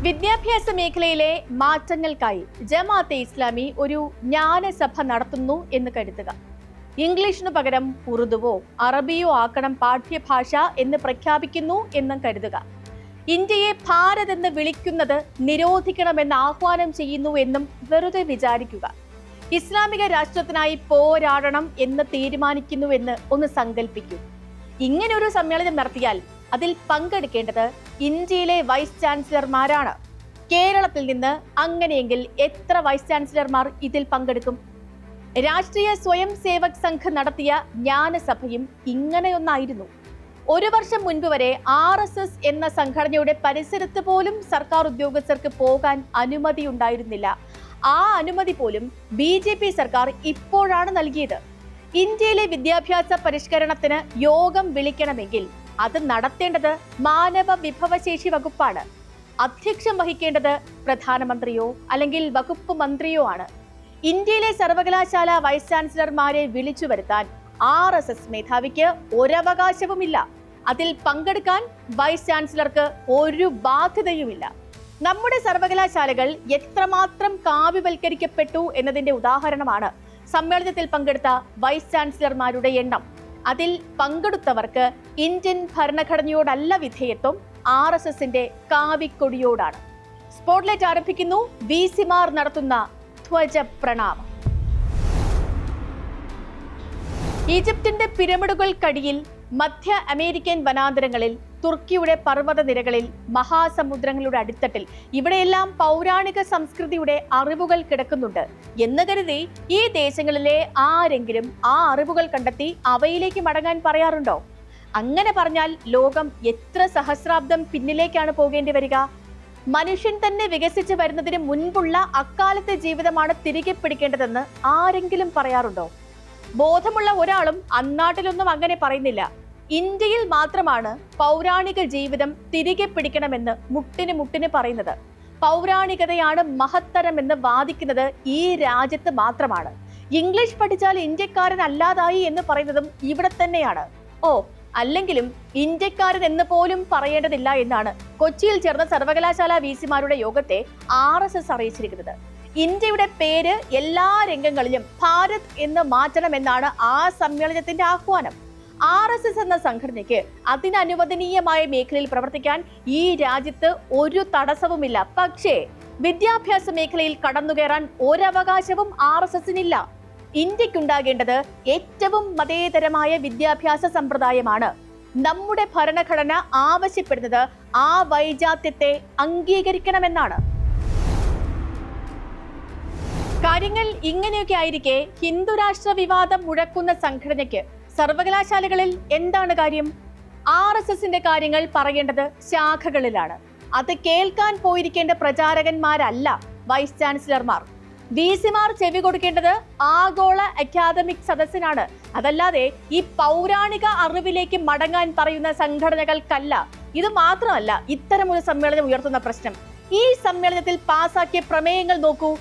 വിദ്യാഭ്യാസ മേഖലയിലെ മാറ്റങ്ങൾക്കായി ജമാഅത്തെ ഇസ്ലാമി ഒരു ജ്ഞാനസഭ നടത്തുന്നു എന്ന് കരുതുക. ഇംഗ്ലീഷിനു പകരം ഉറുദുവോ അറബിയോ ആക്കണം പാഠ്യഭാഷ എന്ന് പ്രഖ്യാപിക്കുന്നു എന്നും കരുതുക. ഇന്ത്യയെ ഭാരത് എന്ന് വിളിക്കുന്നത് നിരോധിക്കണമെന്ന് ആഹ്വാനം ചെയ്യുന്നു എന്നും വെറുതെ വിചാരിക്കുക. ഇസ്ലാമിക രാഷ്ട്രത്തിനായി പോരാടണം എന്ന് തീരുമാനിക്കുന്നുവെന്ന് ഒന്ന് സങ്കല്പിക്കൂ. ഇങ്ങനൊരു സമ്മേളനം നടത്തിയാൽ അതിൽ പങ്കെടുക്കേണ്ടത് ഇന്ത്യയിലെ വൈസ് ചാൻസലർമാരാണ്. കേരളത്തിൽ നിന്ന് അങ്ങനെയെങ്കിൽ എത്ര വൈസ് ചാൻസലർമാർ ഇതിൽ പങ്കെടുക്കും? രാഷ്ട്രീയ സ്വയം സേവക് സംഘ് നടത്തിയ ജ്ഞാനസഭയും ഇങ്ങനെയൊന്നായിരുന്നു. ഒരു വർഷം മുൻപ് വരെ RSS എന്ന സംഘടനയുടെ പരിസരത്ത് പോലും സർക്കാർ ഉദ്യോഗസ്ഥർക്ക് പോകാൻ അനുമതി ഉണ്ടായിരുന്നില്ല. ആ അനുമതി പോലും BJP സർക്കാർ ഇപ്പോഴാണ് നൽകിയത്. ഇന്ത്യയിലെ വിദ്യാഭ്യാസ പരിഷ്കരണത്തിന് യോഗം വിളിക്കണമെങ്കിൽ അത് നടത്തേണ്ടത് മാനവ വിഭവശേഷി വകുപ്പാണ്. അധ്യക്ഷം വഹിക്കേണ്ടത് പ്രധാനമന്ത്രിയോ അല്ലെങ്കിൽ വകുപ്പ് മന്ത്രിയോ ആണ്. ഇന്ത്യയിലെ സർവകലാശാല വൈസ് ചാൻസലർമാരെ വിളിച്ചു വരുത്താൻ RSS മേധാവിക്ക് ഒരവകാശവുമില്ല. അതിൽ പങ്കെടുക്കാൻ വൈസ് ചാൻസലർക്ക് ഒരു ബാധ്യതയുമില്ല. നമ്മുടെ സർവകലാശാലകൾ എത്രമാത്രം കാവ്യവൽക്കരിക്കപ്പെട്ടു എന്നതിന്റെ ഉദാഹരണമാണ് സമ്മേളനത്തിൽ പങ്കെടുത്ത വൈസ് ചാൻസലർമാരുടെ എണ്ണം. അതിൽ പങ്കെടുത്തവർക്ക് ഇന്ത്യൻ ഭരണഘടനയോടല്ല വിധേയത്വം, RSSന്റെ കാവിക്കൊടിയോടാണ്. സ്പോട്ട്ലൈറ്റ് ആരംഭിക്കുന്നു. VC-മാർ നടത്തുന്ന ധ്വജ പ്രണാമം. ഈജിപ്തിന്റെ പിരമിഡുകൾക്കടിയിൽ, മധ്യ അമേരിക്കൻ വനാന്തരങ്ങളിൽ, തുർക്കിയുടെ പർവ്വത നിരകളിൽ, മഹാസമുദ്രങ്ങളുടെ അടിത്തട്ടിൽ ഇവിടെയെല്ലാം പൗരാണിക സംസ്കൃതിയുടെ അറിവുകൾ കിടക്കുന്നുണ്ട് എന്ന് കരുതി ഈ ദേശങ്ങളിലെ ആരെങ്കിലും ആ അറിവുകൾ കണ്ടെത്തി അവയിലേക്ക് മടങ്ങാൻ പറയാറുണ്ടോ? അങ്ങനെ പറഞ്ഞാൽ ലോകം എത്ര സഹസ്രാബ്ദം പിന്നിലേക്കാണ് പോകേണ്ടി വരിക? മനുഷ്യൻ തന്നെ വികസിച്ചു വരുന്നതിന് മുൻപുള്ള അക്കാലത്തെ ജീവിതമാണ് തിരികെ പിടിക്കേണ്ടതെന്ന് ആരെങ്കിലും പറയാറുണ്ടോ? ബോധമുള്ള ഒരാളും അന്നാട്ടിലൊന്നും അങ്ങനെ പറയുന്നില്ല. ഇന്ത്യയിൽ മാത്രമാണ് പൗരാണിക ജീവിതം തിരികെ പിടിക്കണമെന്ന് മുട്ടിന് പറയുന്നത്. പൗരാണികതയാണ് മഹത്തരമെന്ന് വാദിക്കുന്നത് ഈ രാജ്യത്ത് മാത്രമാണ്. ഇംഗ്ലീഷ് പഠിച്ചാൽ ഇന്ത്യക്കാരൻ അല്ലാതായി എന്ന് പറയുന്നതും ഇവിടെ തന്നെയാണ്. അല്ലെങ്കിലും ഇന്ത്യക്കാരൻ എന്ന് പോലും പറയേണ്ടതില്ല എന്നാണ് കൊച്ചിയിൽ ചേർന്ന സർവകലാശാല VC-മാരുടെ യോഗത്തെ RSS അറിയിച്ചിരിക്കുന്നത്. ഇന്ത്യയുടെ പേര് എല്ലാ രംഗങ്ങളിലും ഭാരത് എന്ന് മാറ്റണമെന്നാണ് ആ സമ്മേളനത്തിന്റെ ആഹ്വാനം. RSS എന്ന സംഘടനയ്ക്ക് അതിനനുവദനീയമായ മേഖലയിൽ പ്രവർത്തിക്കാൻ ഈ രാജ്യത്ത് ഒരു തടസ്സവുമില്ല. പക്ഷേ വിദ്യാഭ്യാസ മേഖലയിൽ കടന്നുകയറാൻ ഒരവകാശവും RSSനില്ല. ഇന്ത്യക്കുണ്ടാകേണ്ടത് ഏറ്റവും മതേതരമായ വിദ്യാഭ്യാസ സമ്പ്രദായമാണ്. നമ്മുടെ ഭരണഘടന ആവശ്യപ്പെടുന്നത് ആ വൈജാത്യത്തെ അംഗീകരിക്കണമെന്നാണ്. കാര്യങ്ങൾ ഇങ്ങനെയൊക്കെ ആയിരിക്കെ ഹിന്ദുരാഷ്ട്ര വിവാദം മുഴക്കുന്ന സംഘടനയ്ക്ക് സർവകലാശാലകളിൽ എന്താണ് കാര്യം? RSSന്റെ കാര്യങ്ങൾ പറയേണ്ടത് ശാഖകളിലാണ്. അത് കേൾക്കാൻ പോയിരിക്കേണ്ട പ്രചാരകന്മാരല്ല വൈസ് ചാൻസലർമാർ. VC-മാർ ചെവി കൊടുക്കേണ്ടത് ആഗോള അക്കാദമിക് സദസ്സിനാണ്. അതല്ലാതെ ഈ പൗരാണിക അറിവിലേക്ക് മടങ്ങാൻ പറയുന്ന സംഘടനകൾക്കല്ല. ഇത് മാത്രമല്ല ഇത്തരമൊരു സമ്മേളനം ഉയർത്തുന്ന പ്രശ്നം. ഈ സമ്മേളനത്തിൽ പാസാക്കിയ പ്രമേയങ്ങൾ നോക്കൂ.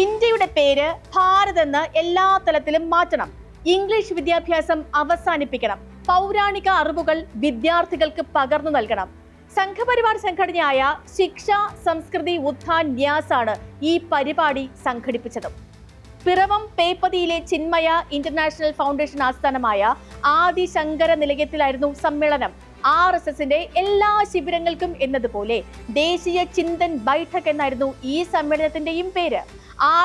ഇന്ത്യയുടെ പേര് ഭാരത് എന്ന് എല്ലാ തലത്തിലും മാറ്റണം. ഇംഗ്ലീഷ് വിദ്യാഭ്യാസം അവസാനിപ്പിക്കണം. പൗരാണിക അറിവുകൾ വിദ്യാർത്ഥികൾക്ക് പകർന്നു നൽകണം. സംഘപരിവാർ സംഘടനയായ ശിക്ഷ സംസ്കൃതി ഉത്ഥാൻ ന്യാസാണ് ഈ പരിപാടി സംഘടിപ്പിച്ചത്. പിറവം പേപ്പതിയിലെ ചിന്മയ ഇന്റർനാഷണൽ ഫൗണ്ടേഷൻ ആസ്ഥാനമായ ആദി ശങ്കര നിലയത്തിലായിരുന്നു സമ്മേളനം. RSSന്റെ എല്ലാ ശിബിരങ്ങൾക്കും എന്നതുപോലെ ദേശീയ ചിന്തൻ ബൈഠക് എന്നായിരുന്നു ഈ സമ്മേളനത്തിന്റെയും പേര്.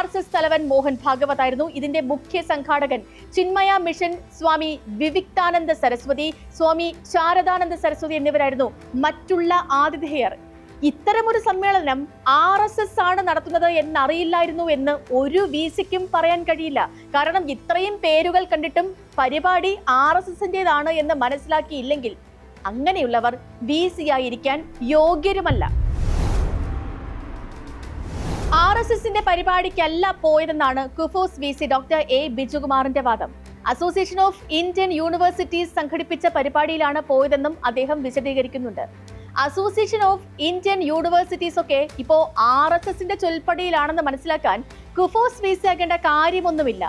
RSS തലവൻ മോഹൻ ഭാഗവത് ആയിരുന്നു ഇതിന്റെ മുഖ്യ സംഘാടകൻ. ചിന്മയ മിഷൻ സ്വാമി വിവിക്താനന്ദ സരസ്വതി, സ്വാമി ശാരദാനന്ദ സരസ്വതി എന്നിവരായിരുന്നു മറ്റുള്ള ആതിഥേയർ. ഇത്തരമൊരു സമ്മേളനം RSS ആണ് നടത്തുന്നത് എന്നറിയില്ലായിരുന്നു എന്ന് ഒരു VC-ക്കും പറയാൻ കഴിയില്ല. കാരണം ഇത്രയും പേരുകൾ കണ്ടിട്ടും പരിപാടി RSSന്റേതാണ് എന്ന് മനസ്സിലാക്കിയില്ലെങ്കിൽ അങ്ങനെയുള്ളവർ VC ആയിരിക്കാൻ യോഗ്യരുമല്ല. RSSന്റെ പരിപാടിക്കല്ല പോയതെന്നാണ് കുഫോസ് VC ഡോക്ടർ A ബിജുകുമാറിന്റെ വാദം. അസോസിയേഷൻ ഓഫ് ഇന്ത്യൻ യൂണിവേഴ്സിറ്റീസ് സംഘടിപ്പിച്ച പരിപാടിയിലാണ് പോയതെന്നും അദ്ദേഹം വിശദീകരിക്കുന്നുണ്ട്. അസോസിയേഷൻ ഓഫ് ഇന്ത്യൻ യൂണിവേഴ്സിറ്റീസ് ഒക്കെ ഇപ്പോ RSSന്റെ ചൊൽപ്പടിയിലാണെന്ന് മനസ്സിലാക്കാൻ കുഫോസ് VC ആകേണ്ട കാര്യമൊന്നുമില്ല.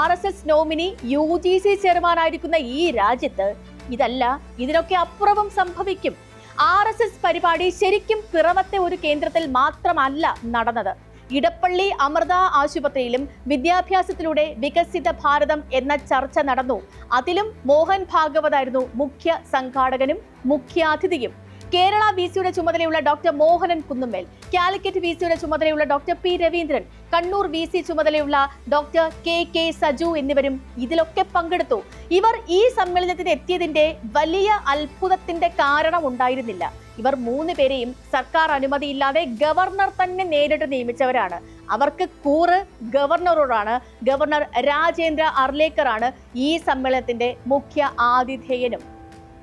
RSS നോമിനി UGC ചെയർമാനായിരിക്കുന്ന ഈ രാജ്യത്ത് ഇതല്ല, ഇതിനൊക്കെ അപ്പുറവും സംഭവിക്കും. RSS പരിപാടി ശരിക്കും പിറവത്തെ ഒരു കേന്ദ്രത്തിൽ മാത്രമല്ല നടന്നത്. ഇടപ്പള്ളി അമൃത ആശുപത്രിയിലും വിദ്യാഭ്യാസത്തിലൂടെ വികസിത ഭാരതം എന്ന ചർച്ച നടന്നു. അതിലും മോഹൻ ഭാഗവതായിരുന്നു മുഖ്യ സംഘാടകനും മുഖ്യാതിഥിയും. കേരള VCയുടെ ചുമതലയുള്ള ഡോക്ടർ മോഹനൻ കുന്നുമ്മേൽ, കാലിക്കറ്റ് VCയുടെ ചുമതലയുള്ള doctor P Raveendran, Kannur VC ചുമതലയുള്ള ഡോക്ടർ KK സജു എന്നിവരും ഇതിലൊക്കെ പങ്കെടുത്തു. ഇവർ ഈ സമ്മേളനത്തിന് എത്തിയതിന്റെ വലിയ അത്ഭുതത്തിന്റെ കാരണം ഉണ്ടായിരുന്നില്ല. ഇവർ 3 പേരെയും സർക്കാർ അനുമതിയില്ലാതെ ഗവർണർ തന്നെ നേരിട്ട് നിയമിച്ചവരാണ്. അവർക്ക് കൂറ് ഗവർണറോടാണ്. ഗവർണർ രാജേന്ദ്ര അർലേക്കറാണ് ഈ സമ്മേളനത്തിന്റെ മുഖ്യ ആതിഥേയനും.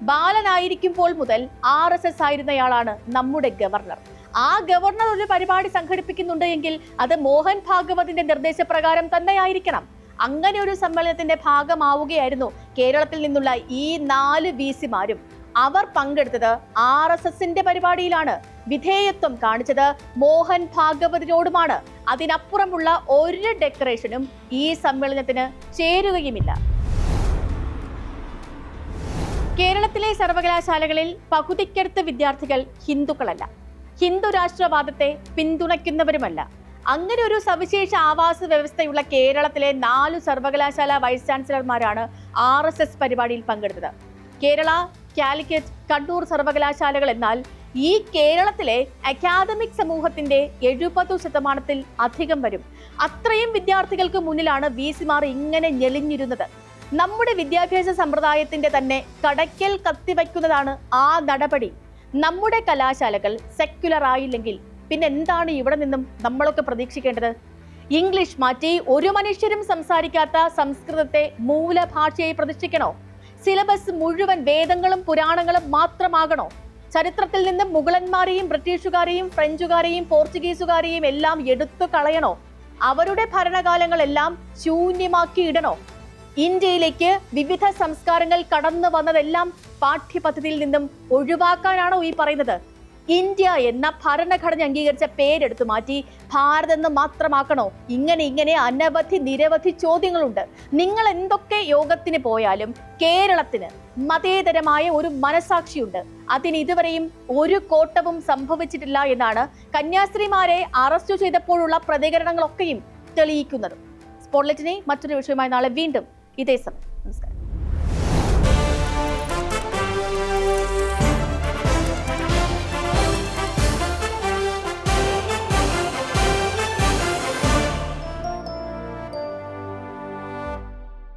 ബാലനായിരിക്കുമ്പോൾ മുതൽ RSS ആയിരുന്നയാളാണ് നമ്മുടെ ഗവർണർ. ആ ഗവർണർ ഒരു പരിപാടി സംഘടിപ്പിക്കുന്നുണ്ട് എങ്കിൽ അത് മോഹൻ ഭാഗവതിന്റെ നിർദ്ദേശപ്രകാരം തന്നെയായിരിക്കണം. അങ്ങനെ ഒരു സമ്മേളനത്തിന്റെ ഭാഗമാവുകയായിരുന്നു കേരളത്തിൽ നിന്നുള്ള ഈ 4 VCമാരും. അവർ പങ്കെടുത്തത് RSSന്റെ പരിപാടിയിലാണ്. വിധേയത്വം കാണിച്ചത് മോഹൻ ഭാഗവതിനോടുമാണ്. അതിനപ്പുറമുള്ള ഒരു ഡെക്കറേഷനും ഈ സമ്മേളനത്തിന് ചേരുകയുമില്ല. കേരളത്തിലെ സർവകലാശാലകളിൽ പകുതിക്കടുത്ത് വിദ്യാർത്ഥികൾ ഹിന്ദുക്കളല്ല, ഹിന്ദു രാഷ്ട്രവാദത്തെ പിന്തുണയ്ക്കുന്നവരുമല്ല. അങ്ങനെ ഒരു സവിശേഷ ആവാസ വ്യവസ്ഥയുള്ള കേരളത്തിലെ 4 സർവകലാശാല വൈസ് ചാൻസലർമാരാണ് RSS പരിപാടിയിൽ പങ്കെടുത്തത്. കേരള, കാലിക്കറ്റ്, കണ്ണൂർ സർവകലാശാലകൾ എന്നാൽ ഈ കേരളത്തിലെ അക്കാദമിക് സമൂഹത്തിന്റെ 70% അധികം വരും. അത്രയും വിദ്യാർത്ഥികൾക്ക് മുന്നിലാണ് VCമാർ ഇങ്ങനെ ഞെളിഞ്ഞിരുന്നത്. നമ്മുടെ വിദ്യാഭ്യാസ സമ്പ്രദായത്തിന്റെ തന്നെ കടയ്ക്കൽ കത്തിവയ്ക്കുന്നതാണ് ആ നടപടി. നമ്മുടെ കലാശാലകൾ സെക്യുലർ ആയില്ലെങ്കിൽ പിന്നെ എന്താണ് ഇവിടെ നിന്നും നമ്മളൊക്കെ പ്രതീക്ഷിക്കേണ്ടത്? ഇംഗ്ലീഷ് മാറ്റി ഒരു മനുഷ്യരും സംസാരിക്കാത്ത സംസ്കൃതത്തെ മൂലഭാഷയായി പ്രതിഷ്ഠിക്കണോ? സിലബസ് മുഴുവൻ വേദങ്ങളും പുരാണങ്ങളും മാത്രമാകണോ? ചരിത്രത്തിൽ നിന്ന് മുഗളന്മാരെയും ബ്രിട്ടീഷുകാരെയും ഫ്രഞ്ചുകാരെയും പോർച്ചുഗീസുകാരെയും എല്ലാം എടുത്തു കളയണോ? അവരുടെ ഭരണകാലങ്ങളെല്ലാം ശൂന്യമാക്കി ഇടണോ? ഇന്ത്യയിലേക്ക് വിവിധ സംസ്കാരങ്ങൾ കടന്നു വന്നതെല്ലാം പാഠ്യപദ്ധതിയിൽ നിന്നും ഒഴിവാക്കാനാണോ ഈ പറയുന്നത്? ഇന്ത്യ എന്ന ഭരണഘടന അംഗീകരിച്ച പേരെടുത്തു മാറ്റി ഭാരത് എന്ന് മാത്രമാക്കണോ? ഇങ്ങനെ നിരവധി ചോദ്യങ്ങളുണ്ട്. നിങ്ങൾ എന്തൊക്കെ യോഗത്തിന് പോയാലും കേരളത്തിന് മതേതരമായ ഒരു മനസാക്ഷിയുണ്ട്. അതിന് ഇതുവരെയും ഒരു കോട്ടവും സംഭവിച്ചിട്ടില്ല എന്നാണ് കന്യാസ്ത്രീമാരെ അറസ്റ്റ് ചെയ്തപ്പോഴുള്ള പ്രതികരണങ്ങളൊക്കെയും തെളിയിക്കുന്നത്. സ്പോട്ട്ലൈറ്റിനെ മറ്റൊരു വിഷയമായി നാളെ വീണ്ടും ഇതേ സമയം.